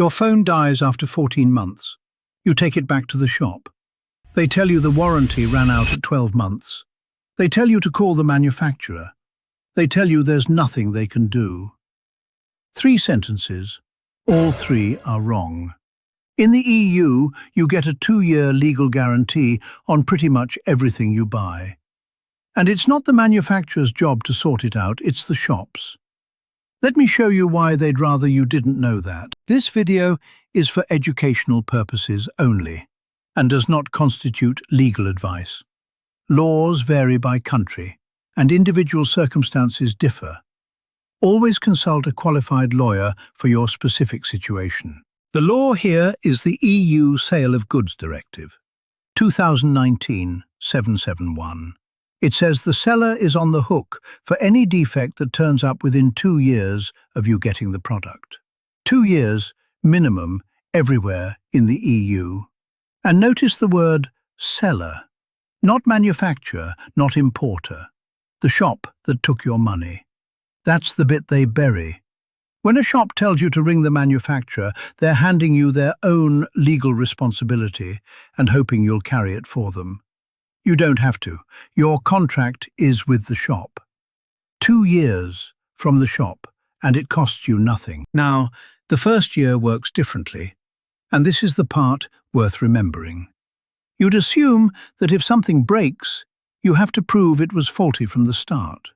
Your phone dies after 14 months. You take it back to the shop. They tell you the warranty ran out at 12 months. They tell you to call the manufacturer. They tell you there's nothing they can do. 3 sentences. All 3 are wrong. In the EU, you get a 2-year legal guarantee on pretty much everything you buy. And it's not the manufacturer's job to sort it out, it's the shop's. Let me show you why they'd rather you didn't know that. This video is for educational purposes only and does not constitute legal advice. Laws vary by country, and individual circumstances differ. Always consult a qualified lawyer for your specific situation. The law here is the EU Sale of Goods Directive, 2019-771. It says the seller is on the hook for any defect that turns up within 2 years of you getting the product. 2 years, minimum, everywhere in the EU. And notice the word seller, not manufacturer, not importer. The shop that took your money. That's the bit they bury. When a shop tells you to ring the manufacturer, they're handing you their own legal responsibility and hoping you'll carry it for them. You don't have to. Your contract is with the shop. 2 years from the shop, and it costs you nothing. Now, the first year works differently, and this is the part worth remembering. You'd assume that if something breaks, you have to prove it was faulty from the start.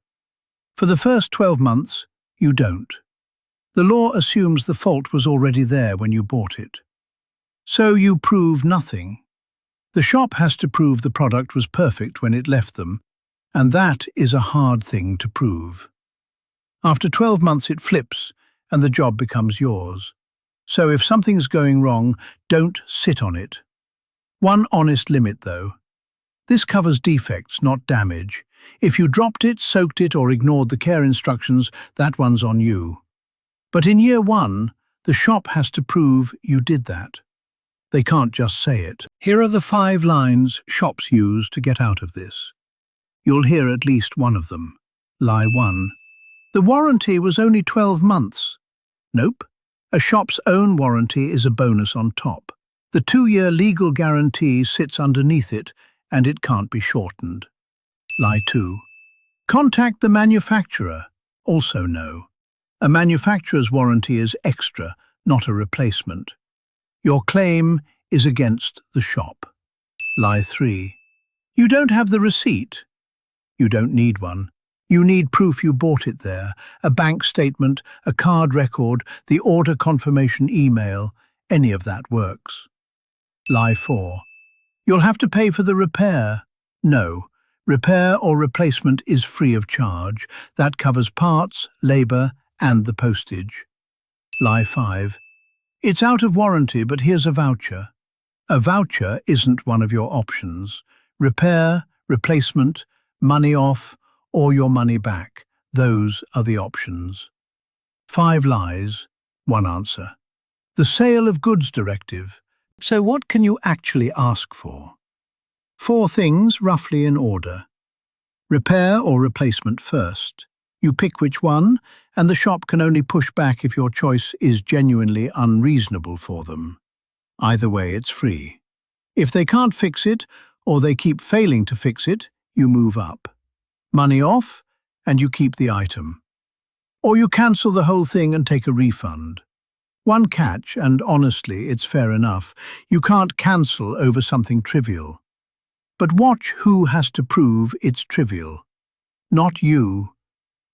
For the first 12 months, you don't. The law assumes the fault was already there when you bought it. So you prove nothing. The shop has to prove the product was perfect when it left them, and that is a hard thing to prove. After 12 months it flips, and the job becomes yours. So if something's going wrong, don't sit on it. One honest limit, though. This covers defects, not damage. If you dropped it, soaked it, or ignored the care instructions, that one's on you. But in year 1, the shop has to prove you did that. They can't just say it. Here are the 5 lines shops use to get out of this. You'll hear at least one of them. Lie 1. The warranty was only 12 months. Nope. A shop's own warranty is a bonus on top. The 2-year legal guarantee sits underneath it, and it can't be shortened. Lie 2. Contact the manufacturer. Also no. A manufacturer's warranty is extra, not a replacement. Your claim is against the shop. Lie 3. You don't have the receipt. You don't need one. You need proof you bought it there, a bank statement, a card record, the order confirmation email, any of that works. Lie 4. You'll have to pay for the repair. No. Repair or replacement is free of charge. That covers parts, labour, and the postage. Lie 5. It's out of warranty, but here's a voucher. A voucher isn't one of your options. Repair, replacement, money off, or your money back. Those are the options. 5 lies, 1 answer. The Sale of Goods Directive. So what can you actually ask for? 4 things, roughly in order. Repair or replacement first. You pick which one, and the shop can only push back if your choice is genuinely unreasonable for them. Either way, it's free. If they can't fix it, or they keep failing to fix it, you move up. Money off, and you keep the item. Or you cancel the whole thing and take a refund. One catch, and honestly, it's fair enough, you can't cancel over something trivial. But watch who has to prove it's trivial. Not you.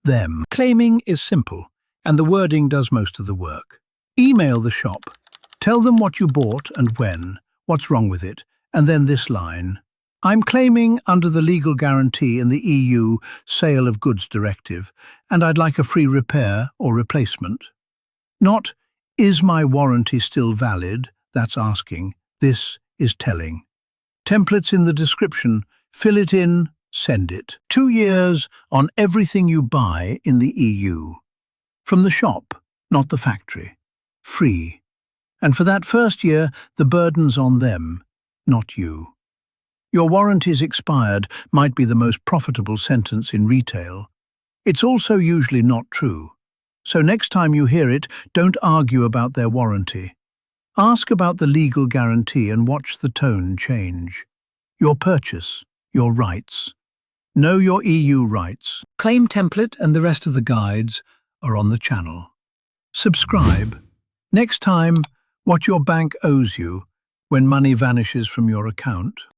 Them. Claiming is simple, and the wording does most of the work. Email the shop. Tell them what you bought and when, what's wrong with it, and then this line. I'm claiming under the legal guarantee in the EU Sale of Goods Directive, and I'd like a free repair or replacement. Not, is my warranty still valid? That's asking. This is telling. Templates in the description. Fill it in. Send it. 2 years on everything you buy in the EU. From the shop, not the factory. Free. And for that first year, the burden's on them, not you. Your warranty's expired might be the most profitable sentence in retail. It's also usually not true. So next time you hear it, don't argue about their warranty. Ask about the legal guarantee and watch the tone change. Your purchase, your rights. Know your EU rights. Claim template and the rest of the guides are on the channel. Subscribe. Next time, what your bank owes you when money vanishes from your account.